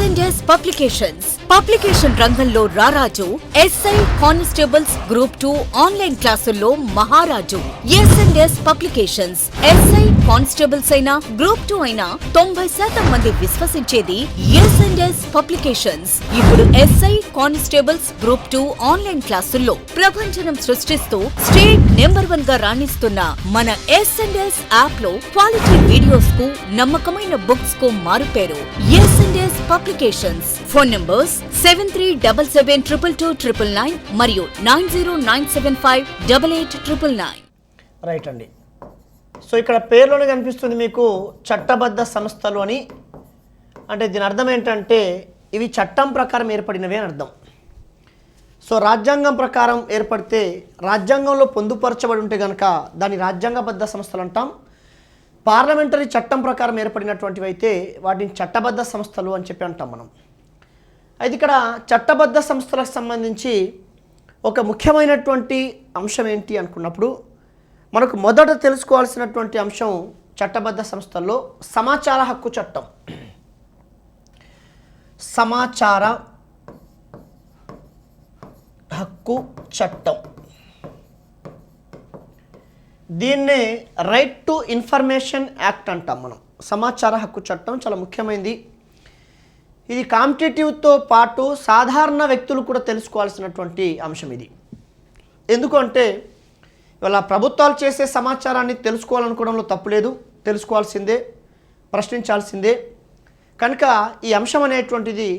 S&S publications publication రంగంలో రారాజు. SI constables group 2 online క్లాసుల్లో మహారాజు. S&S పబ్లికేషన్స్ ఎస్ఐ కానిస్టేబుల్స్ అయినా గ్రూప్ 2 అయినా 90% మంది విశ్వసించేది S&S పబ్లికేషన్స్. ఇప్పుడు ఎస్ఐ కానిస్టేబుల్స్ గ్రూప్ 2 ఆన్లైన్ క్లాసుల్లో ప్రభంజనం సృష్టిస్తూ స్టేట్ నెంబర్ 1 గా రాణిస్తున్న మన S&S యాప్ లో క్వాలిటీ వీడియోస్ కు నమ్మకమైన బుక్స్ కు మారుపేరు S&S పబ్లికేషన్స్. ఫోన్ నంబర్స్ 7377222999 మరియు 9097588999. రైట్ అండి. సో ఇక్కడ పేరులోనే కనిపిస్తుంది మీకు చట్టబద్ధ సంస్థలు అని. అంటే దీని అర్థం ఏంటంటే ఇవి చట్టం ప్రకారం ఏర్పడినవి అని అర్థం. సో రాజ్యాంగం ప్రకారం ఏర్పడితే రాజ్యాంగంలో పొందుపరచబడి ఉంటే కనుక దాన్ని రాజ్యాంగబద్ధ సంస్థలు అంటాం. పార్లమెంటరీ చట్టం ప్రకారం ఏర్పడినటువంటివి అయితే వాటిని చట్టబద్ధ సంస్థలు అని చెప్పి అంటాం మనం. అయితే ఇక్కడ చట్టబద్ధ సంస్థలకు సంబంధించి ఒక ముఖ్యమైనటువంటి అంశం ఏంటి అనుకున్నప్పుడు మనకు మొదట తెలుసుకోవాల్సినటువంటి అంశం చట్టబద్ధ సంస్థల్లో సమాచార హక్కు చట్టం. సమాచార హక్కు చట్టం, దీన్నే రైట్ టు ఇన్ఫర్మేషన్ యాక్ట్ అంటాం మనం. సమాచార హక్కు చట్టం చాలా ముఖ్యమైనది. ఇది కాంపిటేటివ్తో పాటు సాధారణ వ్యక్తులు కూడా తెలుసుకోవాల్సినటువంటి అంశం ఇది. ఎందుకంటే ఇవాళ ప్రభుత్వాలు చేసే సమాచారాన్ని తెలుసుకోవాలనుకోవడంలో తప్పులేదు, తెలుసుకోవాల్సిందే, ప్రశ్నించాల్సిందే. కనుక ఈ అంశం అనేటువంటిది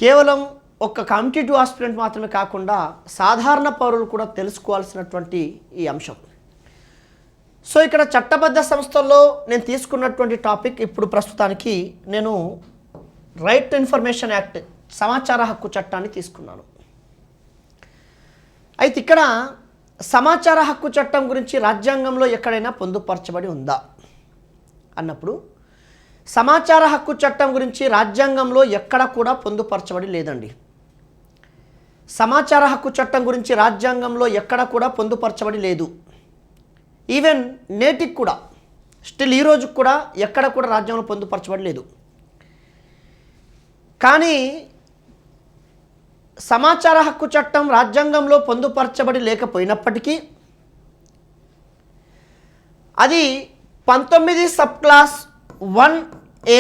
కేవలం ఒక కాంపిటేటివ్ ఆస్పిరెంట్ మాత్రమే కాకుండా సాధారణ పౌరులు కూడా తెలుసుకోవాల్సినటువంటి ఈ అంశం. సో ఇక్కడ చట్టబద్ధ సంస్థల్లో నేను తీసుకున్నటువంటి టాపిక్ ఇప్పుడు ప్రస్తుతానికి నేను రైట్ టు ఇన్ఫర్మేషన్ యాక్ట్, సమాచార హక్కు చట్టాన్ని తీసుకున్నాను. అయితే ఇక్కడ సమాచార హక్కు చట్టం గురించి రాజ్యాంగంలో ఎక్కడైనా పొందుపరచబడి ఉందా అన్నప్పుడు సమాచార హక్కు చట్టం గురించి రాజ్యాంగంలో ఎక్కడ కూడా పొందుపరచబడి లేదండి. సమాచార హక్కు చట్టం గురించి రాజ్యాంగంలో ఎక్కడ కూడా పొందుపరచబడి లేదు. ఈవెన్ నేటికి కూడా స్టిల్ ఈ రోజుకి కూడా ఎక్కడ కూడా రాజ్యాంగంలో పొందుపరచబడి లేదు. కానీ సమాచార హక్కు చట్టం రాజ్యాంగంలో పొందుపరచబడి లేకపోయినప్పటికీ అది 19 సబ్ క్లాస్ 1A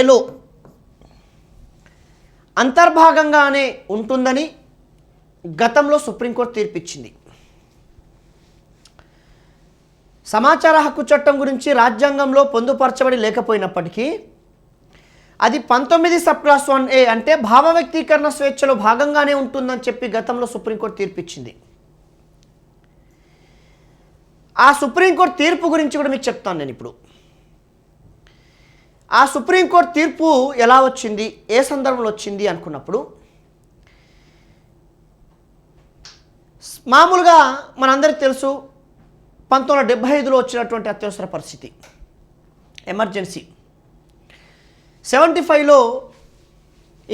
అంతర్భాగంగానే ఉంటుందని గతంలో సుప్రీంకోర్టు తీర్పిచ్చింది. సమాచార హక్కు చట్టం గురించి రాజ్యాంగంలో పొందుపరచబడి లేకపోయినప్పటికీ అది 19 సబ్ క్లాస్ 1A అంటే భావ వ్యక్తీకరణ స్వేచ్ఛలో భాగంగానే ఉంటుందని చెప్పి గతంలో సుప్రీంకోర్టు తీర్పిచ్చింది. ఆ సుప్రీంకోర్టు తీర్పు గురించి కూడా మీకు చెప్తాను నేను ఇప్పుడు. ఆ సుప్రీంకోర్టు తీర్పు ఎలా వచ్చింది, ఏ సందర్భంలో వచ్చింది అనుకున్నప్పుడు మామూలుగా మనందరికీ తెలుసు 1975లో వచ్చినటువంటి అత్యవసర పరిస్థితి, ఎమర్జెన్సీ. 75లో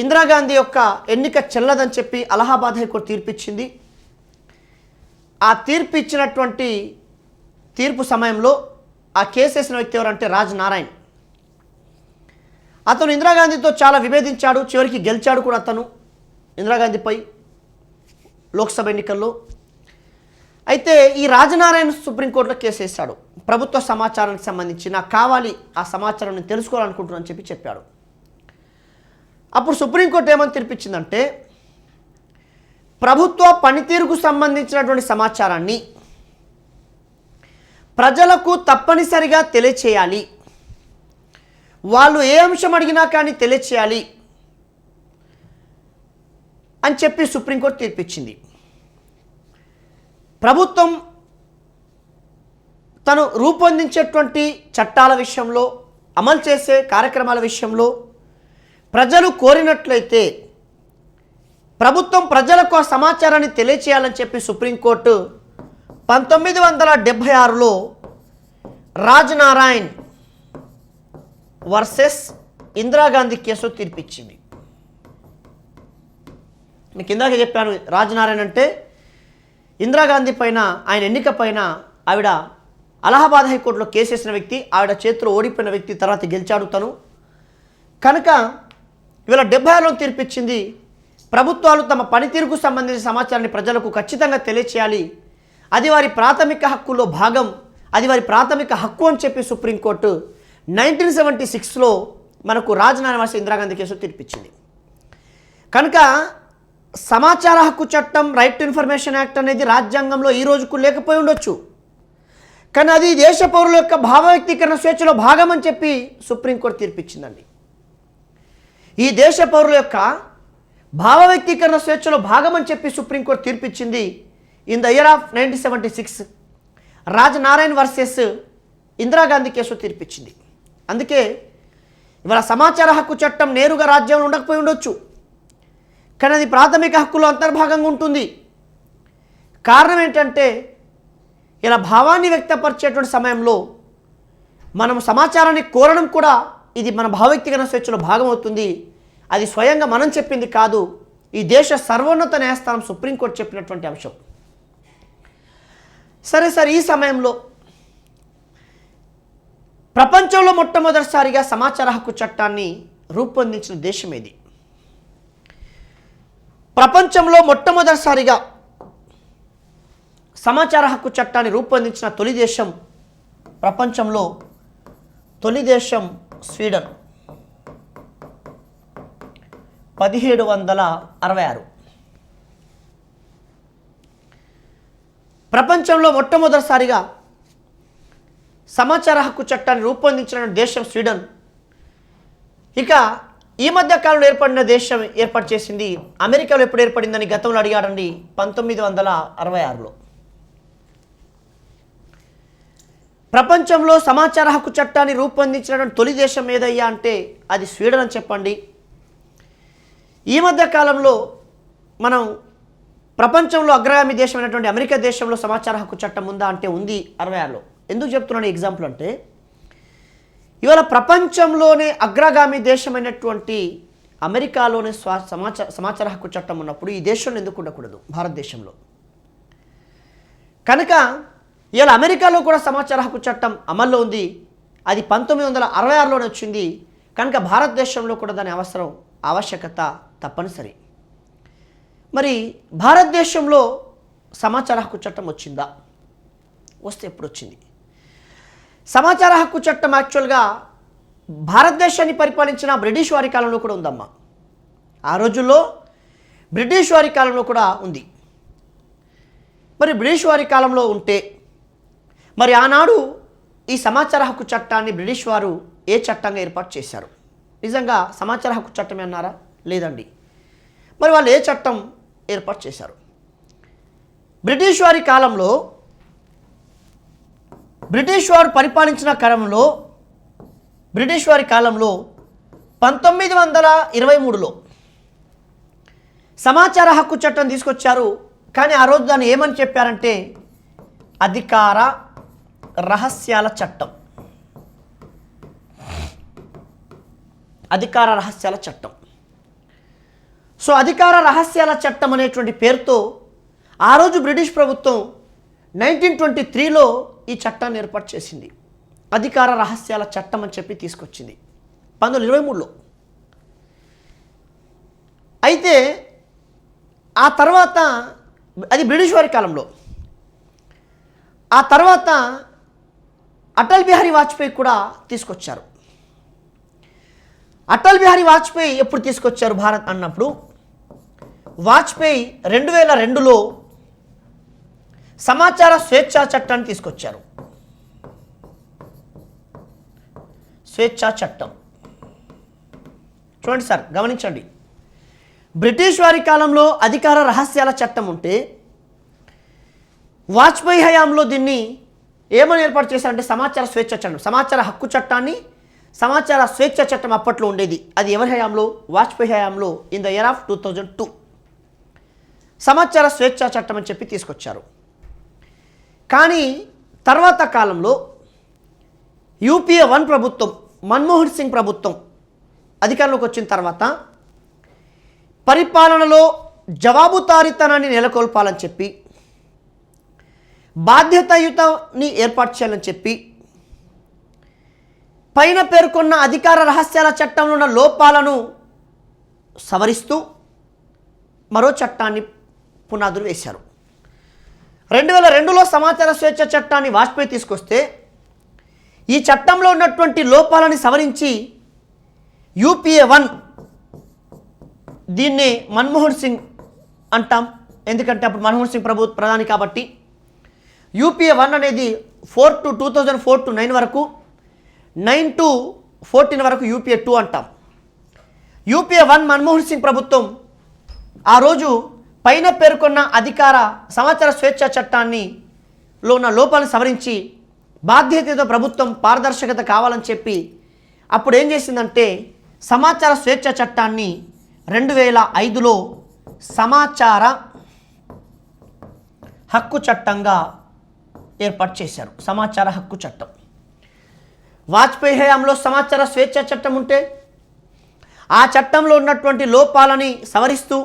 ఇందిరాగాంధీ యొక్క ఎన్నిక చెల్లదని చెప్పి అలహాబాద్ హైకోర్టు తీర్పిచ్చింది. ఆ తీర్పు ఇచ్చినటువంటి తీర్పు సమయంలో ఆ కేసు వేసిన వ్యక్తి ఎవరంటే రాజ్ నారాయణ్. అతను ఇందిరాగాంధీతో చాలా విభేదించాడు, చివరికి గెలిచాడు కూడా అతను ఇందిరాగాంధీపై లోక్సభ ఎన్నికల్లో. అయితే ఈ రాజనారాయణ సుప్రీంకోర్టులో కేసు వేశాడు. ప్రభుత్వ సమాచారానికి సంబంధించి నాకు కావాలి, ఆ సమాచారం నేను తెలుసుకోవాలనుకుంటున్నాను చెప్పి చెప్పాడు. అప్పుడు సుప్రీంకోర్టు ఏమని తీర్పిచ్చిందంటే ప్రభుత్వ పనితీరుకు సంబంధించినటువంటి సమాచారాన్ని ప్రజలకు తప్పనిసరిగా తెలియచేయాలి, వాళ్ళు ఏ అంశం అడిగినా కానీ తెలియచేయాలి అని చెప్పి సుప్రీంకోర్టు తీర్పిచ్చింది. ప్రభుత్వం తను రూపొందించేటువంటి చట్టాల విషయంలో, అమలు చేసే కార్యక్రమాల విషయంలో ప్రజలు కోరినట్లయితే ప్రభుత్వం ప్రజలకు ఆ సమాచారాన్ని తెలియచేయాలని చెప్పి supreme court 1976లో Raj Narayan versus Indira Gandhi case తీర్పిచ్చింది. మీకు ఇందాక చెప్పాను, రాజ్ నారాయణ్ అంటే ఇందిరాగాంధీ పైన, ఆయన ఎన్నిక పైన ఆవిడ అలహాబాద్ హైకోర్టులో కేసు వేసిన వ్యక్తి, ఆవిడ చేతిలో ఓడిపోయిన వ్యక్తి, తర్వాత గెలిచాడు తను. కనుక ఇవాళ 76లో తీర్పిచ్చింది. ప్రభుత్వాలు తమ పనితీరుకు సంబంధించిన సమాచారాన్ని ప్రజలకు ఖచ్చితంగా తెలియచేయాలి, అది వారి ప్రాథమిక హక్కులో భాగం, అది వారి ప్రాథమిక హక్కు అని చెప్పి సుప్రీంకోర్టు 1976లో మనకు రాజనాయవాసి ఇందిరాగాంధీ కేసు తీర్పిచ్చింది. కనుక సమాచార హక్కు చట్టం, రైట్ టు ఇన్ఫర్మేషన్ యాక్ట్ అనేది రాజ్యాంగంలో ఈ రోజుకు లేకపోయి ఉండొచ్చు, కానీ అది దేశ పౌరుల యొక్క భావ వ్యక్తీకరణ స్వేచ్ఛలో భాగం అని చెప్పి సుప్రీంకోర్టు తీర్పిచ్చిందండి. ఈ దేశ పౌరుల యొక్క భావ వ్యక్తీకరణ స్వేచ్ఛలో భాగం అని చెప్పి supreme court తీర్పిచ్చింది in the year of 1976 Rajnarayan versus Indira Gandhi case తీర్పిచ్చింది. అందుకే ఇవాళ సమాచార హక్కు చట్టం నేరుగా రాజ్యాంగంలో ఉండకపోయి ఉండొచ్చు, కానీ అది ప్రాథమిక హక్కులో అంతర్భాగంగా ఉంటుంది. కారణం ఏంటంటే ఇలా భావాన్ని వ్యక్తపరిచేటువంటి సమయంలో మనం సమాచారాన్ని కోరడం కూడా ఇది మన భావ వ్యక్తీకరణ స్వేచ్ఛలో భాగం అవుతుంది. అది స్వయంగా మనం చెప్పింది కాదు, ఈ దేశ సర్వోన్నత న్యాయస్థానం సుప్రీంకోర్టు చెప్పినటువంటి అంశం. సరే ఈ సమయంలో ప్రపంచంలో మొట్టమొదటిసారిగా సమాచార హక్కు చట్టాన్ని రూపొందించిన దేశం ఏది? ప్రపంచంలో మొట్టమొదటిసారిగా సమాచార హక్కు చట్టాన్ని రూపొందించిన తొలి దేశం, ప్రపంచంలో తొలి దేశం స్వీడన్, 1766. ప్రపంచంలో మొట్టమొదటిసారిగా సమాచార హక్కు చట్టాన్ని రూపొందించిన దేశం స్వీడన్. ఇక ఈ మధ్య కాలంలో ఏర్పడిన దేశం ఏర్పాటు చేసింది అమెరికాలో ఎప్పుడు ఏర్పడిందని గతంలో అడిగాడండి, 1966లో. ప్రపంచంలో సమాచార హక్కు చట్టాన్ని రూపొందించినటువంటి తొలి దేశం ఏదయ్యా అంటే అది స్వీడన్ అని చెప్పండి. ఈ మధ్య కాలంలో మనం ప్రపంచంలో అగ్రగామి దేశమైనటువంటి అమెరికా దేశంలో సమాచార హక్కు చట్టం ఉందా అంటే ఉంది 66లో. ఎందుకు చెప్తున్నాను ఎగ్జాంపుల్ అంటే, ఇవాళ ప్రపంచంలోనే అగ్రగామి దేశమైనటువంటి అమెరికాలోనే సమాచార హక్కు చట్టం ఉన్నప్పుడు ఈ దేశంలో ఎందుకు ఉండకూడదు, భారతదేశంలో? కనుక ఇవాళ అమెరికాలో కూడా సమాచార హక్కు చట్టం అమల్లో ఉంది, అది 1966లోనే వచ్చింది. కనుక భారతదేశంలో కూడా దాని ఆవశ్యకత తప్పనిసరి. మరి భారతదేశంలో సమాచార హక్కు చట్టం వచ్చిందా? వస్తే ఎప్పుడు వచ్చింది? సమాచార హక్కు చట్టం యాక్చువల్గా భారతదేశాన్ని పరిపాలించిన బ్రిటిష్ వారి కాలంలో కూడా ఉందమ్మా. ఆ రోజుల్లో బ్రిటిష్ వారి కాలంలో కూడా ఉంది. మరి బ్రిటిష్ వారి కాలంలో ఉంటే మరి ఆనాడు ఈ సమాచార హక్కు చట్టాన్ని బ్రిటిష్ వారు ఏ చట్టంగా ఏర్పాటు చేశారు? నిజంగా సమాచార హక్కు చట్టమే అన్నారా? లేదండి. మరి వాళ్ళు ఏ చట్టం ఏర్పాటు చేశారు? బ్రిటిష్ వారి కాలంలో, బ్రిటిష్ వారు పరిపాలించిన కాలంలో, బ్రిటిష్ వారి కాలంలో 1923లో సమాచార హక్కు చట్టం తీసుకొచ్చారు. కానీ ఆ రోజు దాన్ని ఏమని చెప్పారంటే అధికార రహస్యాల చట్టం. అధికార రహస్యాల చట్టం. సో అధికార రహస్యాల చట్టం అనేటువంటి పేరుతో ఆ రోజు బ్రిటిష్ ప్రభుత్వం 1923లో ఈ చట్టాన్ని ఏర్పాటు చేసింది. అధికార రహస్యాల చట్టం అని చెప్పి తీసుకొచ్చింది 1923లో. అయితే ఆ తర్వాత అది బ్రిటిష్ వారి కాలంలో. ఆ తర్వాత అటల్ బిహారీ వాజ్పేయి కూడా తీసుకొచ్చారు. అటల్ బిహారీ వాజ్పేయి ఎప్పుడు తీసుకొచ్చారు భారత్ అన్నప్పుడు, వాజ్పేయి 2002లో సమాచార స్వేచ్ఛా చట్టాన్ని తీసుకొచ్చారు. స్వేచ్ఛా చట్టం చూడండి సార్, గమనించండి. బ్రిటిష్ వారి కాలంలో అధికార రహస్యాల చట్టం ఉంటే వాజ్పేయి హయాంలో దీన్ని ఏమని ఏర్పాటు చేశారంటే సమాచార స్వేచ్ఛ చట్టం. సమాచార హక్కు చట్టాన్ని సమాచార స్వేచ్ఛ చట్టం అప్పట్లో ఉండేది. అది ఎవరి హయాంలో? వాజ్పేయి హయాంలో ఇన్ ద ఇయర్ ఆఫ్ 2002 సమాచార స్వేచ్ఛ చట్టం అని చెప్పి తీసుకొచ్చారు. కానీ తర్వాత కాలంలో యూపీఏ 1 ప్రభుత్వం, మన్మోహన్ సింగ్ ప్రభుత్వం అధికారంలోకి వచ్చిన తర్వాత పరిపాలనలో జవాబుదారీతనాన్ని నెలకొల్పాలని చెప్పి, బాధ్యతాయుతని ఏర్పాటు చేయాలని చెప్పి, పైన పేర్కొన్న అధికార రహస్యాల చట్టంలో ఉన్న లోపాలను సవరిస్తూ మరో చట్టాన్ని పునాదులు వేశారు. 2002లో సమాచార స్వేచ్ఛ చట్టాన్ని వాజ్పేయి తీసుకొస్తే ఈ చట్టంలో ఉన్నటువంటి లోపాలని సవరించి యూపీఏ 1 దీన్ని మన్మోహన్ సింగ్ అంటాం, ఎందుకంటే అప్పుడు మన్మోహన్ సింగ్ ప్రధాని కాబట్టి. యూపీఏ 1 అనేది 2004 to 9 వరకు, 9 to 14 వరకు యూపీఏ 2 అంటాం. యూపీఏ 1 మన్మోహన్ సింగ్ ప్రభుత్వం ఆ రోజు పైన పేర్కొన్న అధికార సమాచార స్వేచ్ఛ చట్టాన్ని లో ఉన్న లోపాలను సవరించి బాధ్యతతో ప్రభుత్వం పారదర్శకత కావాలని చెప్పి అప్పుడు ఏం చేసిందంటే సమాచార స్వేచ్ఛ చట్టాన్ని 2005లో సమాచార హక్కు చట్టంగా ఏర్పాటు చేశారు. సమాచార హక్కు చట్టం. వాజ్పేయి హయాంలో సమాచార స్వేచ్ఛ చట్టం ఉంటే ఆ చట్టంలో ఉన్నటువంటి లోపాలని సవరిస్తూ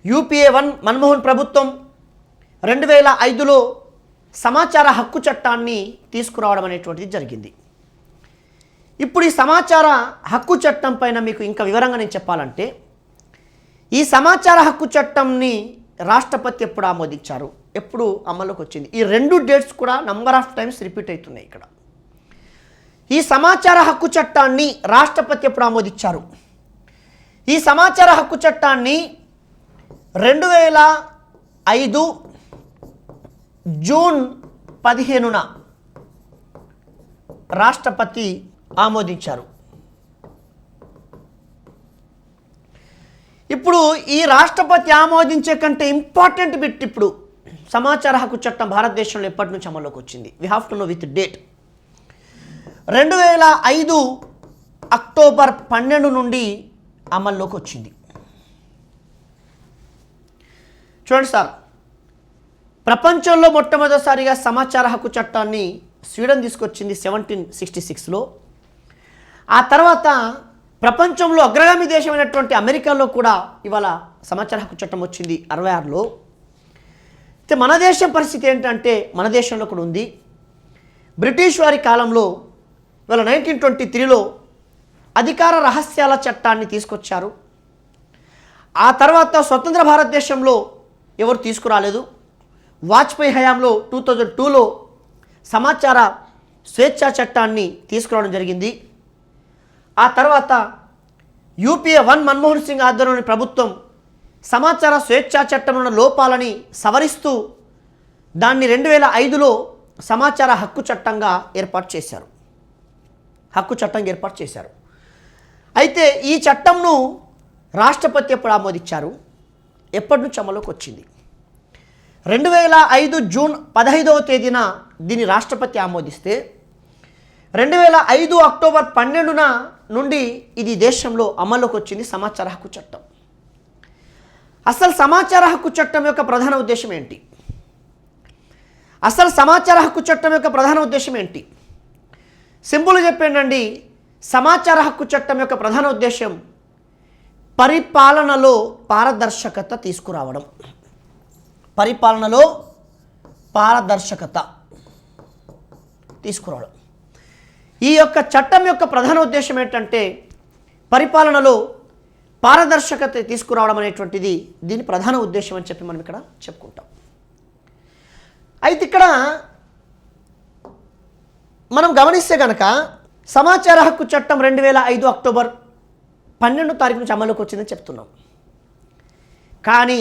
యూపీఏ 1 మన్మోహన్ ప్రభుత్వం 2005లో సమాచార హక్కు చట్టాన్ని తీసుకురావడం అనేటువంటిది జరిగింది. ఇప్పుడు ఈ సమాచార హక్కు చట్టం పైన మీకు ఇంకా వివరంగా నేను చెప్పాలంటే ఈ సమాచార హక్కు చట్టంని రాష్ట్రపతి ఎప్పుడు ఆమోదించారు, ఎప్పుడు అమల్లోకి వచ్చింది, ఈ 2 డేట్స్ కూడా నంబర్ ఆఫ్ టైమ్స్ రిపీట్ అవుతున్నాయి ఇక్కడ. ఈ సమాచార హక్కు చట్టాన్ని రాష్ట్రపతి ఎప్పుడు ఆమోదించారు? ఈ సమాచార హక్కు చట్టాన్ని 2005 జూన్ 15న రాష్ట్రపతి ఆమోదించారు. ఇప్పుడు ఈ రాష్ట్రపతి ఆమోదించే కంటే ఇంపార్టెంట్ బిట్ ఇప్పుడు సమాచార హక్కు చట్టం భారతదేశంలో ఎప్పటి నుంచి అమల్లోకి వచ్చింది. We have to know with date. 2005 October 12 నుండి అమల్లోకి వచ్చింది. చూడండి సార్, ప్రపంచంలో మొట్టమొదటిసారిగా సమాచార హక్కు చట్టాన్ని స్వీడన్ తీసుకొచ్చింది 1766లో. ఆ తర్వాత ప్రపంచంలో అగ్రగామి దేశమైనటువంటి అమెరికాలో కూడా ఇవాళ సమాచార హక్కు చట్టం వచ్చింది 66లో. అయితే మన దేశం పరిస్థితి ఏంటంటే మన దేశంలో కూడా ఉంది. బ్రిటిష్ వారి కాలంలో ఇవాళ 1923లో అధికార రహస్యాల చట్టాన్ని తీసుకొచ్చారు. ఆ తర్వాత స్వతంత్ర భారతదేశంలో ఎవరు తీసుకురాలేదు. వాజ్పేయి హయాంలో 2002లో సమాచార స్వేచ్ఛ చట్టాన్ని తీసుకురావడం జరిగింది. ఆ తర్వాత యూపీఏ 1 మన్మోహన్ సింగ్ ఆధ్వర్యంలోని ప్రభుత్వం సమాచార స్వేచ్ఛ చట్టంలో ఉన్న లోపాలని సవరిస్తూ దాన్ని 2005లో సమాచార హక్కు చట్టంగా ఏర్పాటు చేశారు. అయితే ఈ చట్టంను రాష్ట్రపతి ఎప్పుడు ఆమోదించారు, ఎప్పటి నుంచి అమలులోకి వచ్చింది? 2005 జూన్ 15వ తేదీన దీన్ని రాష్ట్రపతి ఆమోదిస్తే 2005 అక్టోబర్ 12న నుండి ఇది దేశంలో అమల్లోకి వచ్చింది సమాచార హక్కు చట్టం. అసలు సమాచార హక్కు చట్టం యొక్క ప్రధాన ఉద్దేశం ఏంటి? సింపుల్గా చెప్పేయండి, సమాచార హక్కు చట్టం యొక్క ప్రధాన ఉద్దేశం పరిపాలనలో పారదర్శకత తీసుకురావడం. ఈ యొక్క చట్టం యొక్క ప్రధాన ఉద్దేశం ఏంటంటే పరిపాలనలో పారదర్శకత తీసుకురావడం అనేటువంటిది దీని ప్రధాన ఉద్దేశం అని చెప్పి మనం ఇక్కడ చెప్పుకుంటాం. అయితే ఇక్కడ మనం గమనిస్తే కనుక సమాచార హక్కు చట్టం 2005 అక్టోబర్ 12వ తారీఖు నుంచి అమలులోకి వచ్చిందని చెప్తున్నాం. కానీ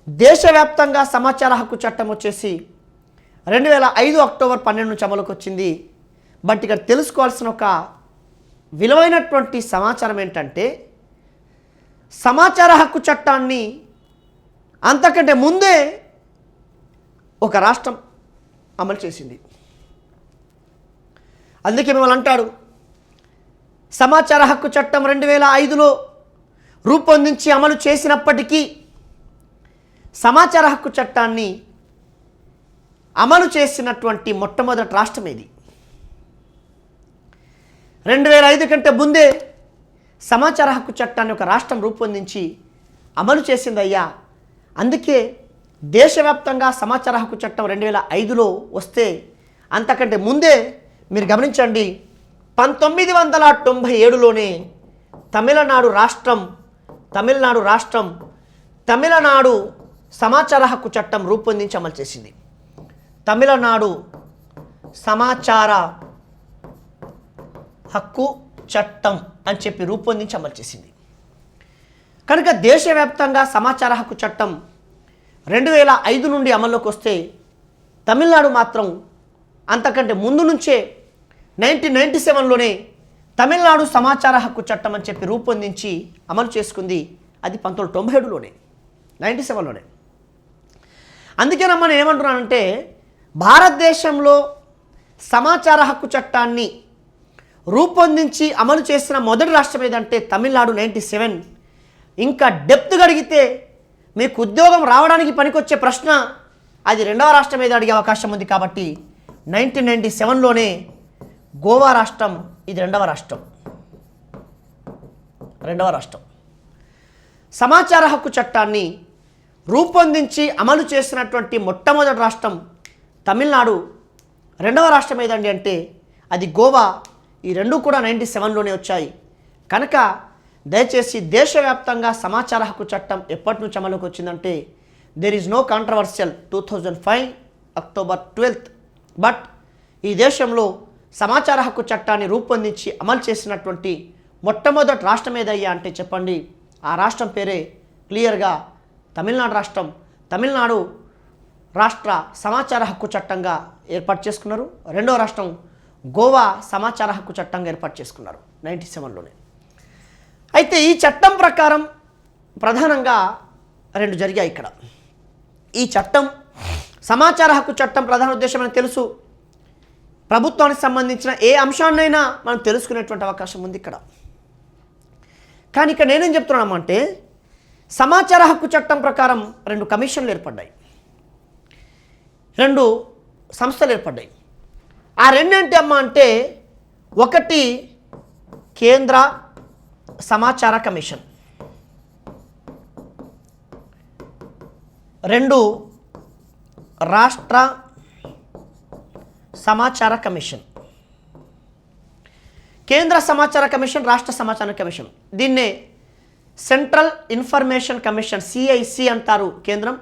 దేశవ్యాప్తంగా సమాచార హక్కు చట్టం వచ్చేసి 2005 అక్టోబర్ 12 నుంచి అమలులోకి వచ్చింది. బట్ ఇక్కడ తెలుసుకోవాల్సిన ఒక విలువైనటువంటి సమాచారం ఏంటంటే సమాచార హక్కు చట్టాన్ని అంతకంటే ముందే ఒక రాష్ట్రం అమలు చేసింది. అందుకే మిమ్మల్ని అంటాడు సమాచార హక్కు చట్టం 2005లో రూపొందించి అమలు చేసినప్పటికీ సమాచార హక్కు చట్టాన్ని అమలు చేసినటువంటి మొట్టమొదటి రాష్ట్రం ఏది? 2005 కంటే ముందే సమాచార హక్కు చట్టాన్ని ఒక రాష్ట్రం రూపొందించి అమలు చేసిందయ్యా. అందుకే దేశవ్యాప్తంగా సమాచార హక్కు చట్టం 2005లో వస్తే అంతకంటే ముందే మీరు గమనించండి 1997లోనే తమిళనాడు రాష్ట్రం తమిళనాడు సమాచార హక్కు చట్టం రూపొందించి అమలు చేసింది. తమిళనాడు సమాచార హక్కు చట్టం అని చెప్పి రూపొందించి అమలు చేసింది. కనుక దేశవ్యాప్తంగా సమాచార హక్కు చట్టం 2005 నుండి అమల్లోకి వస్తే తమిళనాడు మాత్రం అంతకంటే ముందు నుంచే 1997లోనే తమిళనాడు సమాచార హక్కు చట్టం అని చెప్పి రూపొందించి అమలు చేసుకుంది. అది 1997లోనే 97లోనే. అందుకేనమ్మా నేను ఏమంటున్నానంటే భారతదేశంలో సమాచార హక్కు చట్టాన్ని రూపొందించి అమలు చేసిన మొదటి రాష్ట్రం ఏదంటే తమిళనాడు 97. ఇంకా డెప్త్ అడిగితే మీకు ఉద్యోగం రావడానికి పనికొచ్చే ప్రశ్న అది రెండవ రాష్ట్రం ఏదో అడిగే అవకాశం ఉంది. కాబట్టి 1997లోనే గోవా రాష్ట్రం ఇది రెండవ రాష్ట్రం సమాచార హక్కు చట్టాన్ని రూపొందించి అమలు చేసినటువంటి మొట్టమొదటి రాష్ట్రం తమిళనాడు. రెండవ రాష్ట్రం ఏదండి అంటే అది గోవా. ఈ రెండు కూడా 97లోనే వచ్చాయి. కనుక దయచేసి దేశవ్యాప్తంగా సమాచార హక్కు చట్టం ఎప్పటి నుంచి అమలుకి వచ్చిందంటే there is no controversial 2005 October 12th. But ఈ దేశంలో సమాచార హక్కు చట్టాన్ని రూపొందించి అమలు చేసినటువంటి మొట్టమొదటి రాష్ట్రం ఏదయ్యా అంటే చెప్పండి. ఆ రాష్ట్రం పేరే క్లియర్గా తమిళనాడు రాష్ట్రం. తమిళనాడు రాష్ట్ర సమాచార హక్కు చట్టంగా ఏర్పాటు చేసుకున్నారు. రెండవ రాష్ట్రం గోవా సమాచార హక్కు చట్టంగా ఏర్పాటు చేసుకున్నారు 97లోనే. అయితే ఈ చట్టం ప్రకారం ప్రధానంగా రెండు జరిగాయి ఇక్కడ. ఈ చట్టం సమాచార హక్కు చట్టం ప్రధాన ఉద్దేశం అని తెలుసు. ప్రభుత్వానికి సంబంధించిన ఏ అంశాన్నైనా మనం తెలుసుకునేటువంటి అవకాశం ఉంది ఇక్కడ. కానీ ఇక్కడ నేనేం చెప్తున్నామంటే సమాచార హక్కు చట్టం ప్రకారం రెండు కమిషన్లు ఏర్పడ్డాయి, రెండు సంస్థలు ఏర్పడ్డాయి. ఆ రెండేంటి అమ్మా అంటే ఒకటి కేంద్ర సమాచార కమిషన్, రెండు రాష్ట్ర సమాచార కమిషన్. కేంద్ర సమాచార కమిషన్, రాష్ట్ర సమాచార కమిషన్, దీన్నే సెంట్రల్ ఇన్ఫర్మేషన్ కమిషన్ సిఐసి అంటారు కేంద్రం.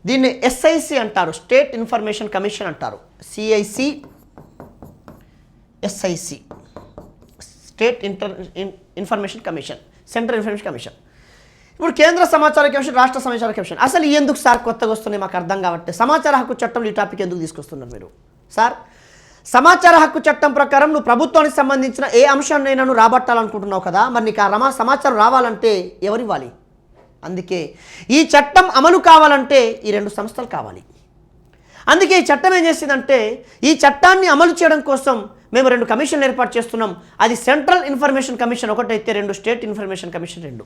దీన్ని ఎస్ఐసి అంటారు, స్టేట్ ఇన్ఫర్మేషన్ కమిషన్ అంటారు. CIC SIC state information commission, central information commission. ఇప్పుడు కేంద్ర సమాచార కమిషన్, రాష్ట్ర సమాచార కమిషన్. అసలు ఎందుకు సార్ కొత్తగా వస్తున్నాయి మాకు అర్థం కాబట్టి సమాచార హక్కు చట్టంలో ఈ టాపిక్ ఎందుకు తీసుకొస్తున్నారు మీరు సార్? సమాచార హక్కు చట్టం ప్రకారం నువ్వు ప్రభుత్వానికి సంబంధించిన ఏ అంశాన్నైనా నువ్వు రాబట్టాలనుకుంటున్నావు కదా, మరి నీకు ఆ సమాచారం రావాలంటే ఎవరివ్వాలి? అందుకే ఈ చట్టం అమలు కావాలంటే ఈ రెండు సంస్థలు కావాలి. అందుకే ఈ చట్టం ఏం చేసిందంటే ఈ చట్టాన్ని అమలు చేయడం కోసం మేము రెండు కమిషన్లు ఏర్పాటు చేస్తున్నాం. అది సెంట్రల్ ఇన్ఫర్మేషన్ కమిషన్ ఒకటైతే రెండు స్టేట్ ఇన్ఫర్మేషన్ కమిషన్ రెండు.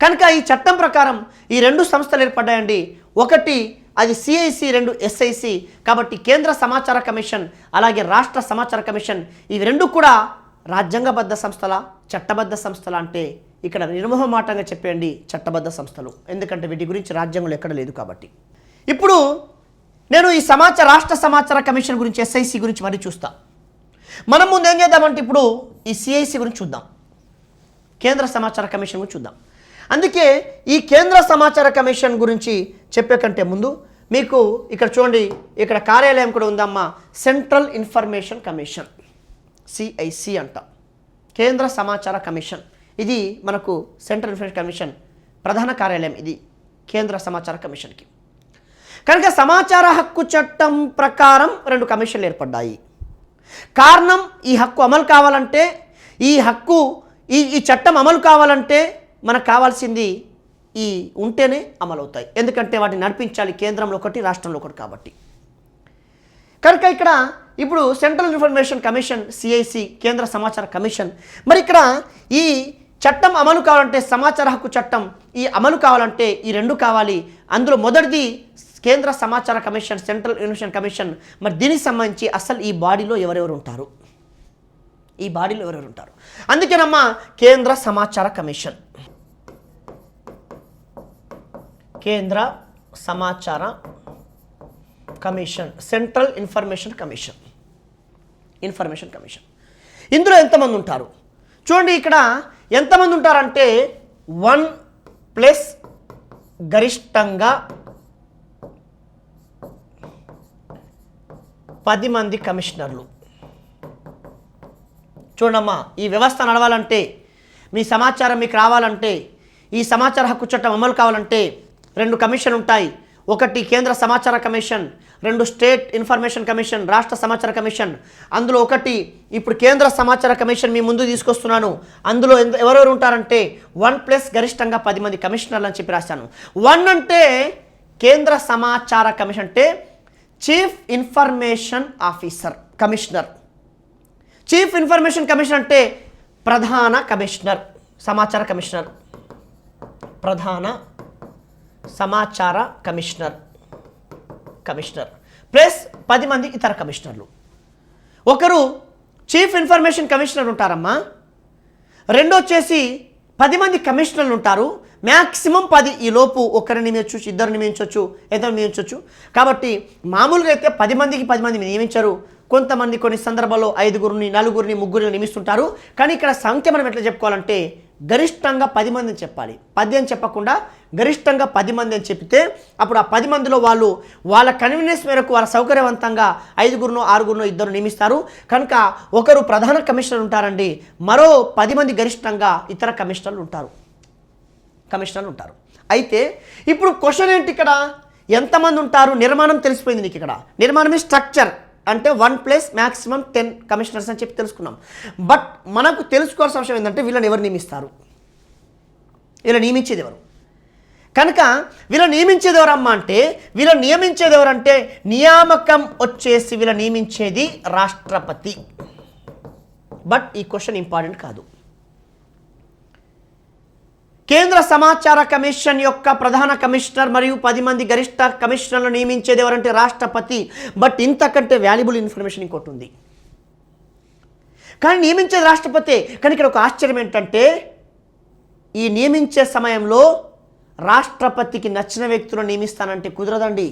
కనుక ఈ చట్టం ప్రకారం ఈ రెండు సంస్థలు ఏర్పడ్డాయండి. ఒకటి అది సిఐసి, రెండు ఎస్ఐసి. కాబట్టి కేంద్ర సమాచార కమిషన్ అలాగే రాష్ట్ర సమాచార కమిషన్ ఇవి రెండు కూడా రాజ్యాంగబద్ధ సంస్థల, చట్టబద్ధ సంస్థల అంటే ఇక్కడ నిర్మోహమాటంగా చెప్పేయండి చట్టబద్ధ సంస్థలు. ఎందుకంటే వీటి గురించి రాజ్యాంగంలో ఎక్కడ లేదు కాబట్టి. ఇప్పుడు నేను ఈ రాష్ట్ర సమాచార కమిషన్ గురించి, ఎస్ఐసి గురించి మరీ చూస్తా. మనం ముందు ఏం చేద్దామంటే ఇప్పుడు ఈ సిఐసి గురించి చూద్దాం, కేంద్ర సమాచార కమిషన్ గురించి చూద్దాం. అందుకే ఈ కేంద్ర సమాచార కమిషన్ గురించి చెప్పే కంటే ముందు మీకు ఇక్కడ చూడండి, ఇక్కడ కార్యాలయం కూడా ఉందమ్మా, సెంట్రల్ ఇన్ఫర్మేషన్ కమిషన్ సిఐసి అంటాం. కేంద్ర సమాచార కమిషన్ ఇది మనకు సెంట్రల్ ఇన్ఫర్మేషన్ కమిషన్ ప్రధాన కార్యాలయం ఇది కేంద్ర సమాచార కమిషన్కి. కనుక సమాచార హక్కు చట్టం ప్రకారం రెండు కమిషన్లు ఏర్పడ్డాయి. కారణం ఈ హక్కు అమలు కావాలంటే, ఈ చట్టం అమలు కావాలంటే మనకు కావాల్సింది ఈ ఉంటేనే అమలవుతాయి. ఎందుకంటే వాటిని నడిపించాలి కేంద్రంలో ఒకటి, రాష్ట్రంలో ఒకటి కాబట్టి. కనుక ఇక్కడ ఇప్పుడు సెంట్రల్ ఇన్ఫర్మేషన్ కమిషన్ సిఐసి, కేంద్ర సమాచార కమిషన్. మరి ఇక్కడ ఈ చట్టం అమలు కావాలంటే సమాచార హక్కు చట్టం ఈ అమలు కావాలంటే ఈ రెండు కావాలి. అందులో మొదటిది కేంద్ర సమాచార కమిషన్, సెంట్రల్ ఇన్ఫర్మేషన్ కమిషన్. మరి దీనికి సంబంధించి అసలు ఈ బాడీలో ఎవరెవరు ఉంటారు, ఈ బాడీలో ఎవరెవరు ఉంటారు? అందుకేనమ్మా కేంద్ర సమాచార కమిషన్, కేంద్ర సమాచార commission, central information commission, information commission. ఇందులో ఎంతమంది ఉంటారు చూడండి ఇక్కడ ఎంతమంది ఉంటారంటే 1 ప్లస్ గరిష్టంగా 10 మంది కమిషనర్లు. చూడమ్మా, ఈ వ్యవస్థ నడవాలంటే, మీ సమాచారం మీకు రావాలంటే, ఈ సమాచార హక్కు చట్టం అమలు కావాలంటే 2 కమిషన్ ఉంటాయి. ఒకటి కేంద్ర సమాచార కమిషన్, 2 స్టేట్ ఇన్ఫర్మేషన్ కమిషన్, రాష్ట్ర సమాచార కమిషన్. అందులో ఒకటి ఇప్పుడు కేంద్ర సమాచార కమిషన్ మీ ముందు తీసుకొస్తున్నాను. అందులో ఎవరెవరు ఉంటారంటే 1 ప్లస్ గరిష్టంగా 10 మంది కమిషనర్లు అని చెప్పి రాశాను. 1 అంటే కేంద్ర సమాచార కమిషన్ అంటే chief information officer commissioner. Chief information commission అంటే ప్రధాన కమిషనర్, సమాచార కమిషనర్, ప్రధాన సమాచార కమిషనర్ ప్లస్ 10 మంది ఇతర కమిషనర్లు. ఒకరు చీఫ్ ఇన్ఫర్మేషన్ కమిషనర్ ఉంటారమ్మా. రెండో వచ్చేసి 10 మంది కమిషనర్లు ఉంటారు. మ్యాక్సిమం 10, ఈ లోపు ఒకరిని నియమించవచ్చు, ఇద్దరు నియమించవచ్చు, ఇద్దరు నియమించవచ్చు. కాబట్టి మామూలుగా అయితే 10 మందికి 10 మంది నియమించరు. కొంతమంది కొన్ని సందర్భాల్లో 5గురిని 4గురిని 3గురిని నియమిస్తుంటారు. కానీ ఇక్కడ సంఖ్య మనం ఎట్లా చెప్పుకోవాలంటే గరిష్టంగా 10 మందిని చెప్పాలి. 10 అని చెప్పకుండా గరిష్టంగా 10 మంది అని చెప్తే అప్పుడు ఆ 10 మందిలో వాళ్ళు వాళ్ళ కన్వీనియన్స్ మేరకు వాళ్ళ సౌకర్యవంతంగా 5గురినో 6గురినో ఇద్దరు నియమిస్తారు. కనుక ఒకరు ప్రధాన కమిషనర్ ఉంటారండి, మరో 10 మంది గరిష్టంగా ఇతర కమిషనర్లు ఉంటారు. అయితే ఇప్పుడు క్వశ్చన్ ఏంటి, ఇక్కడ ఎంతమంది ఉంటారు? నిర్మాణం తెలిసిపోయింది నీకు. ఇక్కడ నిర్మాణమే స్ట్రక్చర్ అంటే 1 ప్లస్ మ్యాక్సిమం 10 కమిషనర్స్ అని చెప్పి తెలుసుకున్నాం. బట్ మనకు తెలుసుకోవాల్సిన అవసరం ఏంటంటే వీళ్ళని ఎవరు నియమిస్తారు, వీళ్ళ నియమించేది ఎవరు? కనుక వీళ్ళ నియమించేది ఎవరమ్మా అంటే వీళ్ళ నియమించేది ఎవరంటే నియామకం వచ్చేసి వీళ్ళ నియమించేది రాష్ట్రపతి. బట్ ఈ క్వశ్చన్ ఇంపార్టెంట్ కాదు. కేంద్ర సమాచార కమిషన్ యొక్క ప్రధాన కమిషనర్ మరియు 10 మంది గరిష్ట కమిషనర్లు నియమించేది ఎవరంటే రాష్ట్రపతి. బట్ ఇంతకంటే వాల్యుబుల్ ఇన్ఫర్మేషన్ ఇంకోటి ఉంది. కానీ నియమించేది రాష్ట్రపతి. కానీ ఇక్కడ ఒక ఆశ్చర్యం ఏంటంటే ఈ నియమించే సమయంలో రాష్ట్రపతికి నచ్చిన వ్యక్తులను నియమిస్తానంటే కుదరదండి.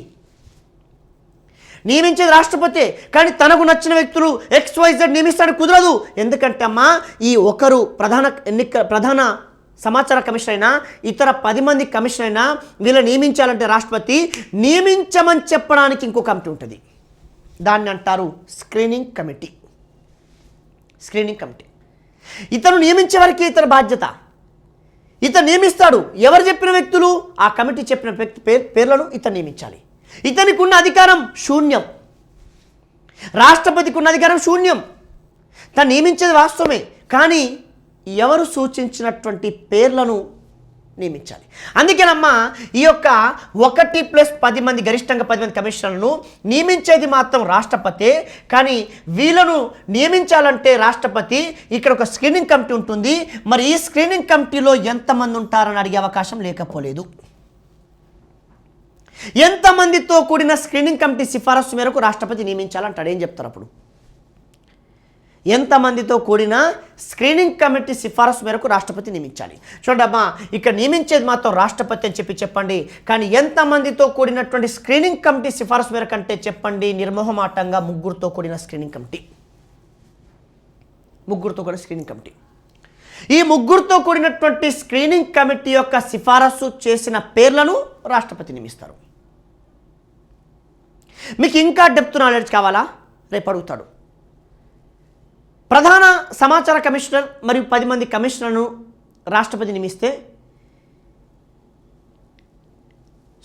నియమించేది రాష్ట్రపతి, కానీ తనకు నచ్చిన వ్యక్తులు XYZ నియమిస్తానికి కుదరదు. ఎందుకంటే అమ్మా ఈ ఒకరు ప్రధాన సమాచార కమిషన్ అయినా ఇతర 10 మంది కమిషన్ అయినా వీళ్ళు నియమించాలంటే రాష్ట్రపతి, నియమించమని చెప్పడానికి ఇంకో కమిటీ ఉంటుంది. దాన్ని అంటారు స్క్రీనింగ్ కమిటీ. ఇతను నియమించే వరకే ఇతర బాధ్యత. ఇతను నియమిస్తాడు. ఎవరు చెప్పిన వ్యక్తులు, ఆ కమిటీ చెప్పిన వ్యక్తి పేర్లను ఇతను నియమించాలి. ఇతనికి ఉన్న అధికారం శూన్యం. రాష్ట్రపతికి ఉన్న అధికారం శూన్యం. తను నియమించేది వాస్తవమే, కానీ ఎవరు సూచించినటువంటి పేర్లను నియమించాలి. అందుకేనమ్మా ఈ యొక్క 1 ప్లస్ 10 మంది గరిష్టంగా 10 మంది కమిషనర్లను నియమించేది మాత్రం రాష్ట్రపతి. కానీ వీళ్ళను నియమించాలంటే రాష్ట్రపతి ఇక్కడ ఒక స్క్రీనింగ్ కమిటీ ఉంటుంది. మరి ఈ స్క్రీనింగ్ కమిటీలో ఎంతమంది ఉంటారని అడిగే అవకాశం లేకపోలేదు. ఎంతమందితో కూడిన స్క్రీనింగ్ కమిటీ సిఫారసు మేరకు రాష్ట్రపతి నియమించాలంటాడు. ఏం చెప్తారు అప్పుడు? ఎంతమందితో కూడిన స్క్రీనింగ్ కమిటీ సిఫారసు మేరకు రాష్ట్రపతి నియమించాలి. చూడమ్మా ఇక్కడ నియమించేది మాత్రం రాష్ట్రపతి అని చెప్పండి. కానీ ఎంతమందితో కూడినటువంటి స్క్రీనింగ్ కమిటీ సిఫారసు మేరకు అంటే చెప్పండి. నిర్మోహమాటంగా 3గురితో కూడిన స్క్రీనింగ్ కమిటీ. ఈ 3గురితో కూడినటువంటి స్క్రీనింగ్ కమిటీ యొక్క సిఫారసు చేసిన పేర్లను రాష్ట్రపతి నియమిస్తారు. మీకు ఇంకా డెప్త్ నాలెడ్జ్ కావాలా? రేపు అడుగుతాడు. ప్రధాన సమాచార కమిషనర్ మరియు 10 మంది కమిషనర్ను రాష్ట్రపతి నియమిస్తే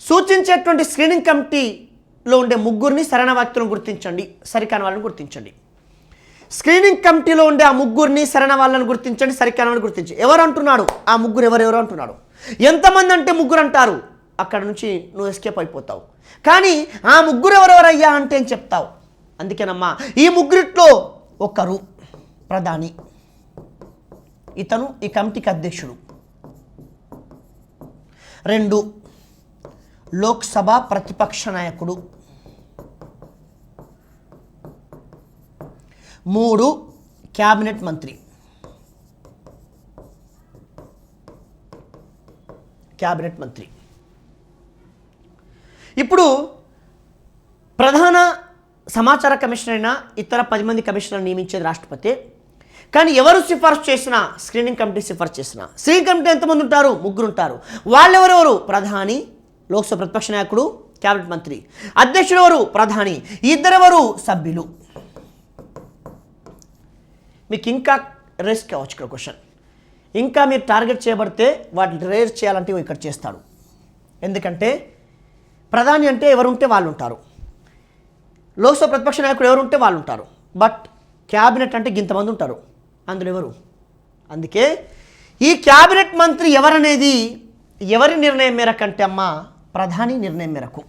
సూచించేటువంటి స్క్రీనింగ్ కమిటీలో ఉండే 3గురిని సరైన వ్యక్తులను గుర్తించండి, సరికాని వాళ్ళని గుర్తించండి. స్క్రీనింగ్ కమిటీలో ఉండే ఆ 3గురిని సరైన వాళ్ళని గుర్తించండి, సరికాని వాళ్ళని గుర్తించండి. ఎవరు అంటున్నాడు? ఆ 3గురు ఎవరెవరు అంటున్నాడు. ఎంతమంది అంటే 3గురు అంటారు. అక్కడ నుంచి నువ్వు ఎస్కేప్ అయిపోతావు. కానీ ఆ 3గురు ఎవరెవరయ్యా అంటే ఏం చెప్తావు. అందుకేనమ్మా ఈ 3గురిట్లో ఒకరు ప్రధాని, ఇతను ఈ కమిటీకి అధ్యక్షుడు. 2 లోక్సభ ప్రతిపక్ష నాయకుడు. 3 క్యాబినెట్ మంత్రి. ఇప్పుడు ప్రధాన సమాచార కమిషనర్ అయినా ఇతర 10 మంది కమిషనర్లు నియమించేది రాష్ట్రపతి. కానీ ఎవరు సిఫార్సు చేసినా స్క్రీనింగ్ కమిటీ సిఫార్సు చేసినా స్క్రీనింగ్ కమిటీ ఎంతమంది ఉంటారు? 3 ఉంటారు. వాళ్ళెవరెవరు? ప్రధాని, లోక్సభ ప్రతిపక్ష నాయకుడు, క్యాబినెట్ మంత్రి. అధ్యక్షుడు ఎవరు? ప్రధాని. ఇద్దరెవరు? సభ్యులు. మీకు ఇంకా రేస్ కావచ్చు ఇక్కడ క్వశ్చన్. ఇంకా మీరు టార్గెట్ చేయబడితే వాటిని రేస్ చేయాలంటే ఇక్కడ చేస్తాడు. ఎందుకంటే ప్రధాని అంటే ఎవరు ఉంటే వాళ్ళు ఉంటారు, లోక్సభ ప్రతిపక్ష నాయకుడు ఎవరు ఉంటే వాళ్ళు ఉంటారు. బట్ క్యాబినెట్ అంటే ఇంతమంది ఉంటారు, అందులో ఎవరు? అందుకే ఈ క్యాబినెట్ మంత్రి ఎవరనేది ఎవరి నిర్ణయం మేరకు అంటే అమ్మ ప్రధాని నిర్ణయం మేరకు.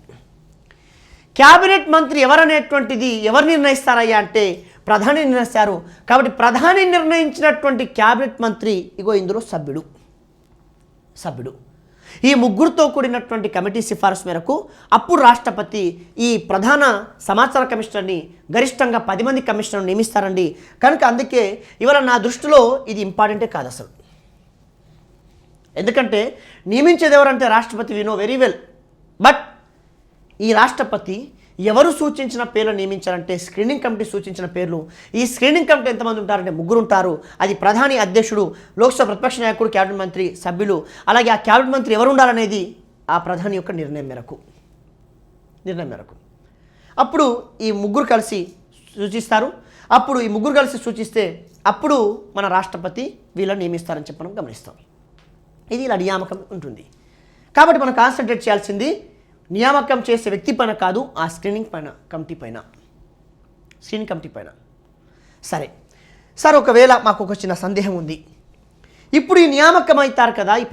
క్యాబినెట్ మంత్రి ఎవరనేటువంటిది ఎవరు నిర్ణయిస్తారయ్యా అంటే ప్రధాని నిర్ణయిస్తారు. కాబట్టి ప్రధాని నిర్ణయించినటువంటి క్యాబినెట్ మంత్రి ఇగో ఇందులో సభ్యుడు. ఈ 3తో కూడినటువంటి కమిటీ సిఫారసు మేరకు అప్పుడు రాష్ట్రపతి ఈ ప్రధాన సమాచార కమిషనర్ని గరిష్టంగా 10 మంది కమిషనర్ని నియమిస్తారండి. కనుక అందుకే ఇవాళ నా దృష్టిలో ఇది ఇంపార్టెంటే కాదు అసలు. ఎందుకంటే నియమించేది ఎవరంటే రాష్ట్రపతి, we know very well. But ఈ రాష్ట్రపతి ఎవరు సూచించిన పేర్లు నియమించారంటే స్క్రీనింగ్ కమిటీ సూచించిన పేర్లు. ఈ స్క్రీనింగ్ కమిటీ ఎంతమంది ఉంటారంటే 3 ఉంటారు. అది ప్రధాని, అధ్యక్షుడు, లోక్సభ ప్రతిపక్ష నాయకుడు, క్యాబినెట్ మంత్రి, సభ్యులు. అలాగే ఆ క్యాబినెట్ మంత్రి ఎవరు ఉండాలనేది ఆ ప్రధాని యొక్క నిర్ణయం మేరకు అప్పుడు ఈ 3 కలిసి సూచిస్తారు. అప్పుడు ఈ 3 కలిసి సూచిస్తే అప్పుడు మన రాష్ట్రపతి వీళ్ళని నియమిస్తారని చెప్పి మనం గమనిస్తాం. ఇది ఇలా నియామకం ఉంటుంది. కాబట్టి మనం కాన్సన్ట్రేట్ చేయాల్సింది నియామకం చేసే వ్యక్తి పైన కాదు, ఆ స్క్రీనింగ్ కమిటీ పైన. సరే సార్, ఒకవేళ మాకు ఒక చిన్న సందేహం ఉంది. ఇప్పుడు ఈ నియామకం అవుతారు కదా, ఈ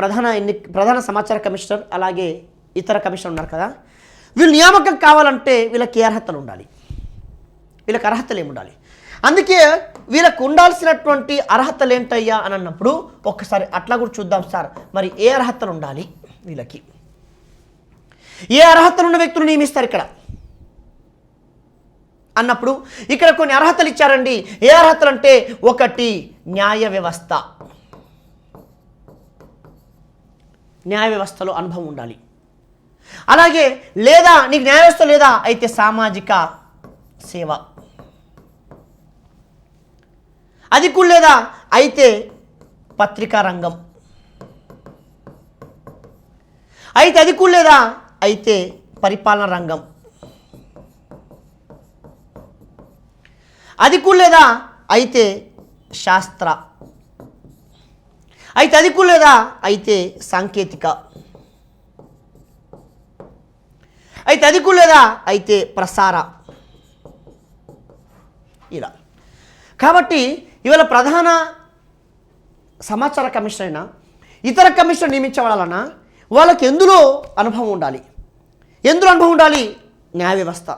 ప్రధాన సమాచార కమిషనర్ అలాగే ఇతర కమిషనర్ ఉన్నారు కదా, వీళ్ళు నియామకం కావాలంటే వీళ్ళకి ఏ అర్హతలు ఉండాలి? వీళ్ళకి అర్హతలు ఏముండాలి? అందుకే వీళ్ళకు ఉండాల్సినటువంటి అర్హతలు ఏంటయ్యా అని అన్నప్పుడు ఒక్కసారి అట్లా కూడా చూద్దాం సార్. మరి ఏ అర్హతలు ఉండాలి వీళ్ళకి? ఏ అర్హతలు ఉన్న వ్యక్తులు నియమిస్తారు ఇక్కడ అన్నప్పుడు ఇక్కడ కొన్ని అర్హతలు ఇచ్చారండి. ఏ అర్హతలు అంటే 1 న్యాయ వ్యవస్థలో అనుభవం ఉండాలి. అలాగే లేదా నీకు న్యాయ వ్యవస్థ లేదా అయితే సామాజిక సేవ, అది కూడా లేదా అయితే పత్రికా రంగం, అయితే అది కూడా లేదా అయితే పరిపాలన రంగం, అది కూడా లేదా అయితే శాస్త్ర, అయితే అది కూడా లేదా అయితే సాంకేతిక, అయితే అది కూడా లేదా అయితే ప్రసార. ఇలా కాబట్టి ఇవాళ ప్రధాన సమాచార కమిషనర్ అయినా ఇతర కమిషనర్ నియమించబడాలన్నా వాళ్ళకి ఎందులో అనుభవం ఉండాలి? న్యాయ వ్యవస్థ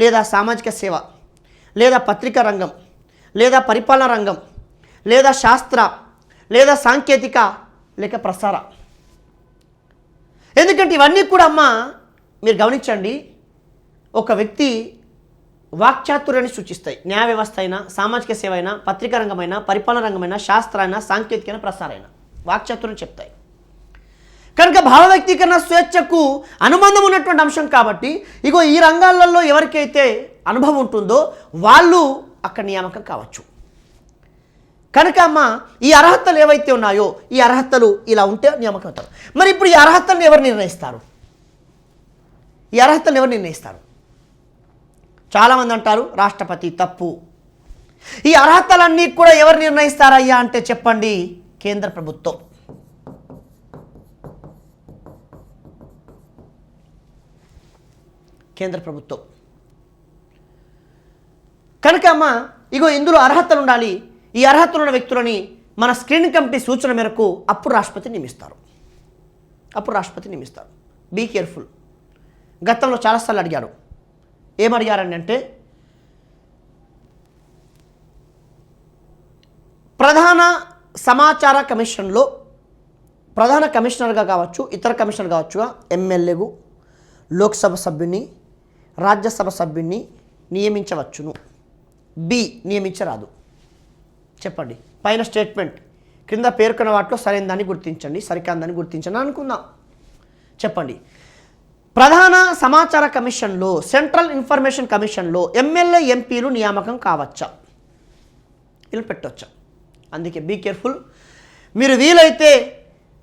లేదా సామాజిక సేవ లేదా పత్రికా రంగం లేదా పరిపాలన రంగం లేదా శాస్త్ర లేదా సాంకేతిక లేక ప్రసార. ఎందుకంటే ఇవన్నీ కూడా అమ్మ మీరు గమనించండి, ఒక వ్యక్తి వాక్చాతుర్యాన్ని సూచిస్తాయి. న్యాయ వ్యవస్థ అయినా, సామాజిక సేవ అయినా, పత్రికా రంగమైనా, పరిపాలన రంగమైనా, శాస్త్ర అయినా, సాంకేతిక అయినా, ప్రసార అయినా వాక్చాతుర్యం చెప్తాయి. కనుక భావ వ్యక్తీకరణ స్వేచ్ఛకు అనుబంధం ఉన్నటువంటి అంశం కాబట్టి ఇగో ఈ రంగాలలో ఎవరికైతే అనుభవం ఉంటుందో వాళ్ళు అక్కడ నియామకం కావచ్చు. కనుక అమ్మ ఈ అర్హతలు ఏవైతే ఉన్నాయో ఈ అర్హతలు ఇలా ఉంటే నియామకం అవుతారు. మరి ఇప్పుడు ఈ అర్హతలను ఎవరు నిర్ణయిస్తారు? చాలామంది అంటారు రాష్ట్రపతి. తప్పు. ఈ అర్హతలన్నీ కూడా ఎవరు నిర్ణయిస్తారయ్యా అంటే చెప్పండి, కేంద్ర ప్రభుత్వం. కనుక అమ్మ ఇగో ఇందులో అర్హతలు ఉండాలి. ఈ అర్హతలు ఉన్న వ్యక్తులని మన స్క్రీనింగ్ కమిటీ సూచన మేరకు అప్పుడు రాష్ట్రపతి నియమిస్తారు. Be careful. గతంలో చాలాసార్లు అడిగారు. ఏమడిగారని అంటే ప్రధాన సమాచార కమిషన్లో ప్రధాన కమిషనర్గా కావచ్చు, ఇతర కమిషనర్ కావచ్చు, ఎమ్మెల్యేకు లోక్సభ సభ్యుని, రాజ్యసభ సభ్యుని నియమించవచ్చును. బి నియమించరాదు. చెప్పండి. పైన స్టేట్మెంట్ క్రింద పేర్కొన్న వాటిలో సరైన దాన్ని గుర్తించండి, సరికాని దాన్ని గుర్తించండి అనుకుందాం. చెప్పండి. ప్రధాన సమాచార కమిషన్లో, సెంట్రల్ ఇన్ఫర్మేషన్ కమిషన్లో ఎమ్మెల్యే ఎంపీలు నియామకం కావచ్చా? ఎంపీలు పెట్టవచ్చు. అందుకే బీ కేర్ఫుల్. మీరు వీలైతే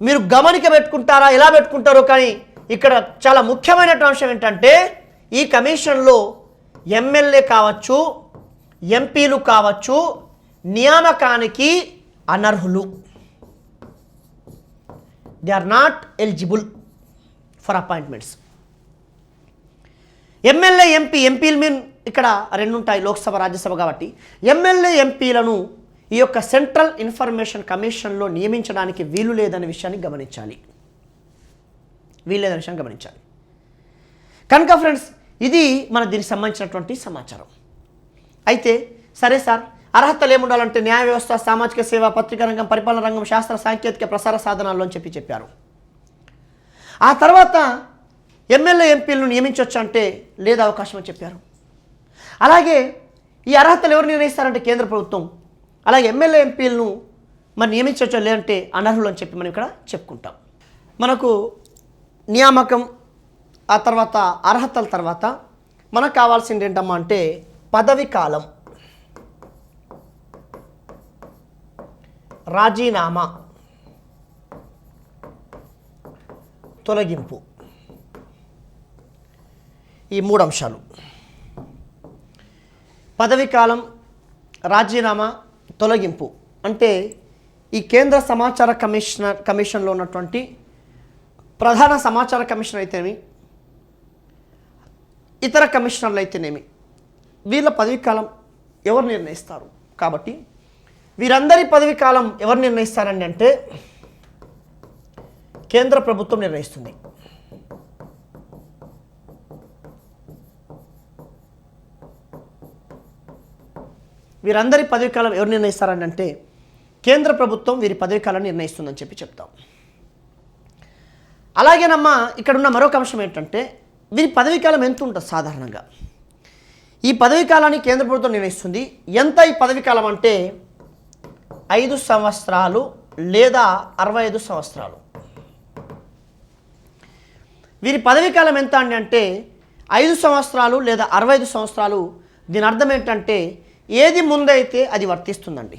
మీరు గమనిక పెట్టుకుంటారా, ఎలా పెట్టుకుంటారో, కానీ ఇక్కడ చాలా ముఖ్యమైనటువంటి అంశం ఏంటంటే ఈ కమిషన్లో ఎమ్మెల్యే కావచ్చు, ఎంపీలు కావచ్చు, నియామకానికి అనర్హులు. They are not eligible for appointments. MLA ఎంపీలు మీన్ ఇక్కడ రెండు ఉంటాయి, లోక్సభ రాజ్యసభ. కాబట్టి ఎమ్మెల్యే ఎంపీలను ఈ యొక్క సెంట్రల్ ఇన్ఫర్మేషన్ కమిషన్లో నియమించడానికి వీలు లేదనే విషయాన్ని గమనించాలి. కనుక ఫ్రెండ్స్, ఇది మన దీనికి సంబంధించినటువంటి సమాచారం. అయితే సరే సార్, అర్హతలు ఏముండాలంటే న్యాయ వ్యవస్థ, సామాజిక సేవ, పత్రికా రంగం, పరిపాలన రంగం, శాస్త్ర సాంకేతిక ప్రసార సాధనాల్లో అని చెప్పారు. ఆ తర్వాత ఎమ్మెల్యే ఎంపీలను నియమించవచ్చు అంటే లేదా అవకాశం అని చెప్పారు. అలాగే ఈ అర్హతలు ఎవరు నిర్ణయిస్తారంటే కేంద్ర ప్రభుత్వం. అలాగే ఎమ్మెల్యే ఎంపీలను మరి నియమించవచ్చు లేదంటే అనర్హులు అని చెప్పి మనం ఇక్కడ చెప్పుకుంటాం. మనకు నియామకం, ఆ తర్వాత అర్హతల తర్వాత మనకు కావాల్సింది ఏంటమ్మా అంటే పదవి కాలం, రాజీనామా, తొలగింపు. ఈ మూడు అంశాలు, పదవి కాలం, రాజీనామా, తొలగింపు. అంటే ఈ కేంద్ర సమాచార కమిషన్లో ఉన్నటువంటి ప్రధాన సమాచార కమిషనర్ అయితేనేమి, ఇతర కమిషనర్లు అయితేనేమి, వీళ్ళ పదవి కాలం ఎవరు నిర్ణయిస్తారు? కాబట్టి వీరందరి పదవి కాలం ఎవరు నిర్ణయిస్తారండి అంటే కేంద్ర ప్రభుత్వం నిర్ణయిస్తుంది. వీరందరి పదవి కాలం ఎవరు నిర్ణయిస్తారని అంటే కేంద్ర ప్రభుత్వం వీరి పదవి కాలాన్ని నిర్ణయిస్తుందని చెప్తాం. అలాగేనమ్మా ఇక్కడ ఉన్న మరొక అంశం ఏంటంటే వీరి పదవి కాలం ఎంత ఉంటుంది సాధారణంగా. ఈ పదవి కాలాన్ని కేంద్ర ప్రభుత్వం నిర్ణయిస్తుంది. ఎంత ఈ పదవి కాలం అంటే 5 సంవత్సరాలు లేదా 65 సంవత్సరాలు. వీరి పదవి కాలం ఎంత అండి అంటే 5 సంవత్సరాలు లేదా 65 సంవత్సరాలు. దీని అర్థం ఏంటంటే ఏది ముందైతే అది వర్తిస్తుందండి.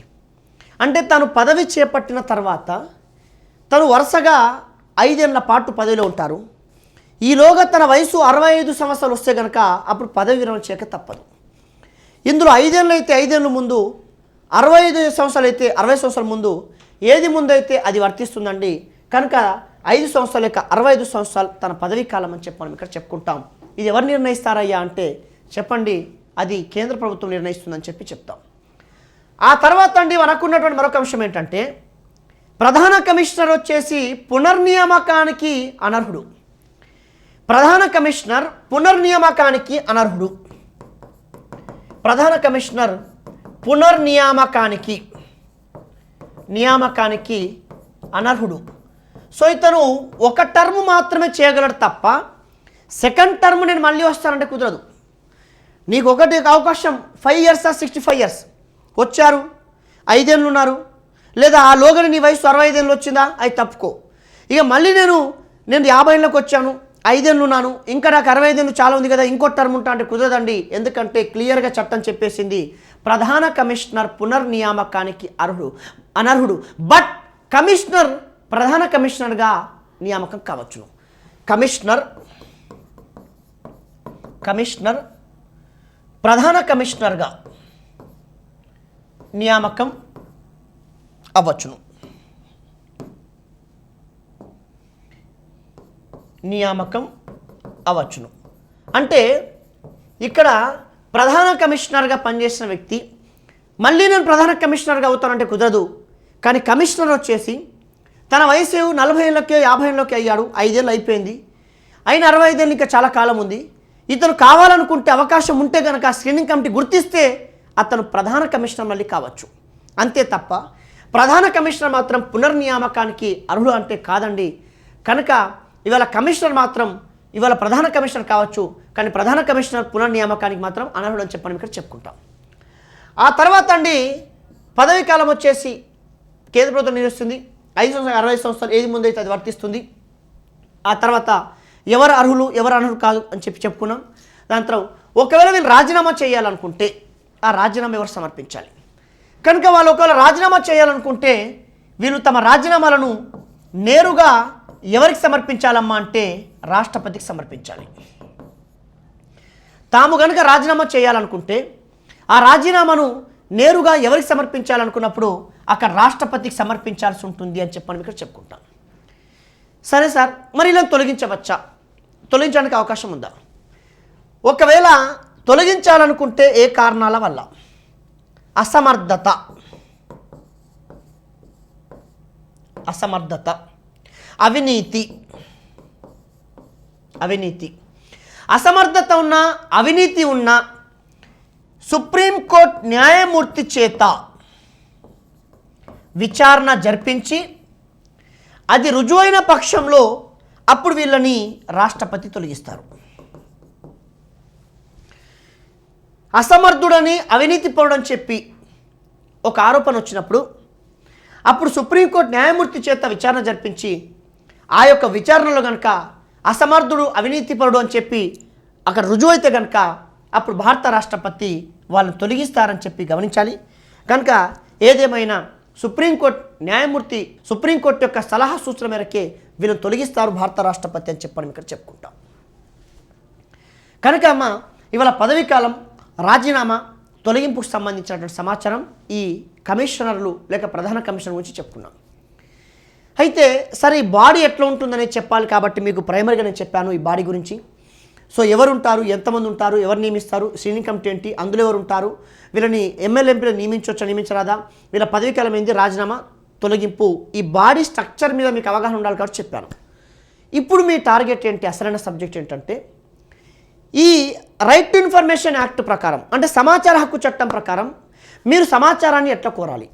అంటే తను పదవి చేపట్టిన తర్వాత తను వరుసగా 5 ఏళ్ల పాటు పదవిలో ఉంటారు. ఈలోగా తన వయసు 65 సంవత్సరాలు వస్తే కనుక అప్పుడు పదవి విరమణ చేయక తప్పదు. ఇందులో 5 ఏళ్ళు అయితే 5 ఏళ్ళ ముందు, 65 సంవత్సరాలు అయితే 60 సంవత్సరాల ముందు, ఏది ముందైతే అది వర్తిస్తుందండి. కనుక 5 సంవత్సరాలు లేక 65 సంవత్సరాలు తన పదవీ కాలం అని చెప్పి మనం ఇక్కడ చెప్పుకుంటాం. ఇది ఎవరు నిర్ణయిస్తారయ్యా అంటే చెప్పండి, అది కేంద్ర ప్రభుత్వం నిర్ణయిస్తుందని చెప్తాం. ఆ తర్వాత అండి మనకున్నటువంటి మరొక అంశం ఏంటంటే ప్రధాన కమిషనర్ వచ్చేసి పునర్నియామకానికి అనర్హుడు. ప్రధాన కమిషనర్ పునర్నియామకానికి అనర్హుడు. ప్రధాన కమిషనర్ పునర్నియామకానికి అనర్హుడు. సో ఇతను ఒక టర్మ్ మాత్రమే చేయగలడు తప్ప సెకండ్ టర్మ్ నేను మళ్ళీ వస్తానంటే కుదరదు. నీకు ఒకటి అవకాశం 5 years 65 years వచ్చారు, 5 ఏళ్ళు ఉన్నారు, లేదా ఆ లోగని నీ వయసు 65 ఏళ్ళు వచ్చిందా, అది తప్పుకో. ఇక మళ్ళీ నేను 50 ఏళ్ళకి వచ్చాను, 5 ఏళ్ళు ఉన్నాను, ఇంకా నాకు 65 ఏళ్ళు చాలా ఉంది కదా, ఇంకో టర్మ్ ఉంటా అంటే కుదరదండి. ఎందుకంటే క్లియర్గా చట్టం చెప్పేసింది ప్రధాన కమిషనర్ పునర్నియామకానికి అనర్హుడు. బట్ కమిషనర్ ప్రధాన కమిషనర్గా నియామకం కావచ్చును. కమిషనర్ ప్రధాన కమిషనర్గా నియామకం అవ్వచ్చును. అంటే ఇక్కడ ప్రధాన కమిషనర్గా పనిచేసిన వ్యక్తి మళ్ళీ నేను ప్రధాన కమిషనర్గా అవుతానంటే కుదరదు. కానీ కమిషనర్ వచ్చేసి తన వయసు 40 ఏళ్ళకి 50 ఏళ్ళకి అయ్యాడు, 5 ఏళ్ళు అయిపోయింది, అయిన 65 ఏళ్ళు ఇంకా చాలా కాలం ఉంది. ఇతను కావాలనుకుంటే అవకాశం ఉంటే కనుక స్క్రీనింగ్ కమిటీ గుర్తిస్తే అతను ప్రధాన కమిషనర్ మళ్ళీ కావచ్చు. అంతే తప్ప ప్రధాన కమిషనర్ మాత్రం పునర్నియామకానికి అర్హుడు అంటే కాదండి. కనుక ఇవాళ కమిషనర్ మాత్రం ఇవాళ ప్రధాన కమిషనర్ కావచ్చు, కానీ ప్రధాన కమిషనర్ పునర్నియామకానికి మాత్రం అనర్హుడు అని చెప్పని ఇక్కడ చెప్పుకుంటాం. ఆ తర్వాత అండి పదవీ కాలం వచ్చేసి కేంద్ర ప్రభుత్వం నిర్ణయిస్తుంది. 5 సంవత్సరాలు 60 సంవత్సరాలు ఏది ముందైతే అది వర్తిస్తుంది. ఆ తర్వాత ఎవరు అర్హులు ఎవరు అనర్హులు కాదు అని చెప్పుకున్నాం. దాని తర్వాత ఒకవేళ వీళ్ళు రాజీనామా చేయాలనుకుంటే ఆ రాజీనామా ఎవరు సమర్పించాలి? కనుక వాళ్ళు ఒకవేళ రాజీనామా చేయాలనుకుంటే వీళ్ళు తమ రాజీనామాలను నేరుగా ఎవరికి సమర్పించాలమ్మా అంటే రాష్ట్రపతికి సమర్పించాలి. తాము కనుక రాజీనామా చేయాలనుకుంటే ఆ రాజీనామాను నేరుగా ఎవరికి సమర్పించాలనుకున్నప్పుడు అక్కడ రాష్ట్రపతికి సమర్పించాల్సి ఉంటుంది అని చెప్పని ఇక్కడ చెప్పుకుంటాం. సరే సార్, మరి ఇలా తొలగించవచ్చా? తొలగించడానికి అవకాశం ఉందా? ఒకవేళ తొలగించాలనుకుంటే ఏ కారణాల వల్ల? అసమర్థత, అవినీతి, అసమర్థత ఉన్న, అవినీతి ఉన్న సుప్రీంకోర్టు న్యాయమూర్తి చేత విచారణ జరిపించి అది రుజువైన పక్షంలో అప్పుడు వీళ్ళని రాష్ట్రపతి తొలగిస్తారు. అసమర్థుడని, అవినీతి పరుడని చెప్పి ఒక ఆరోపణ వచ్చినప్పుడు అప్పుడు సుప్రీంకోర్టు న్యాయమూర్తి చేత విచారణ జరిపించి ఆ యొక్క విచారణలో కనుక అసమర్థుడు, అవినీతిపరుడు అని చెప్పి అక్కడ రుజువైతే కనుక అప్పుడు భారత రాష్ట్రపతి వాళ్ళని తొలగిస్తారని చెప్పి గమనించాలి. కనుక ఏదేమైనా సుప్రీంకోర్టు యొక్క సలహా సూచన మేరకే వీళ్ళని తొలగిస్తారు భారత రాష్ట్రపతి అని చెప్పని ఇక్కడ చెప్పుకుంటాం. కనుక అమ్మ ఇవాళ పదవీ కాలం, రాజీనామా, తొలగింపుకు సంబంధించినటువంటి సమాచారం ఈ కమిషనర్లు లేక ప్రధాన కమిషనర్ గురించి చెప్పుకున్నాం. అయితే సరే, ఈ బాడీ ఎట్లా ఉంటుందనేది చెప్పాలి కాబట్టి మీకు ప్రైమరీగా నేను చెప్పాను ఈ బాడీ గురించి. సో ఎవరు ఉంటారు, ఎంతమంది ఉంటారు, ఎవరు నియమిస్తారు, స్క్రీనింగ్ కమిటీ ఏంటి, అందులో ఎవరు ఉంటారు, వీళ్ళని ఎమ్మెల్యే ఎంపీలు నియమించవచ్చా, నియమించరాదా, వీళ్ళ పదవీకాలం ఏంది, రాజీనామా, తొలగింపు, ఈ బాడీ స్ట్రక్చర్ మీద మీకు అవగాహన ఉండాలి కాబట్టి చెప్పాను. ఇప్పుడు మీ టార్గెట్ ఏంటి, అసలైన సబ్జెక్ట్ ఏంటంటే ఈ రైట్ టు ఇన్ఫర్మేషన్ యాక్ట్ ప్రకారం, అంటే సమాచార హక్కు చట్టం ప్రకారం మీరు సమాచారాన్ని ఎట్లా కోరాలి,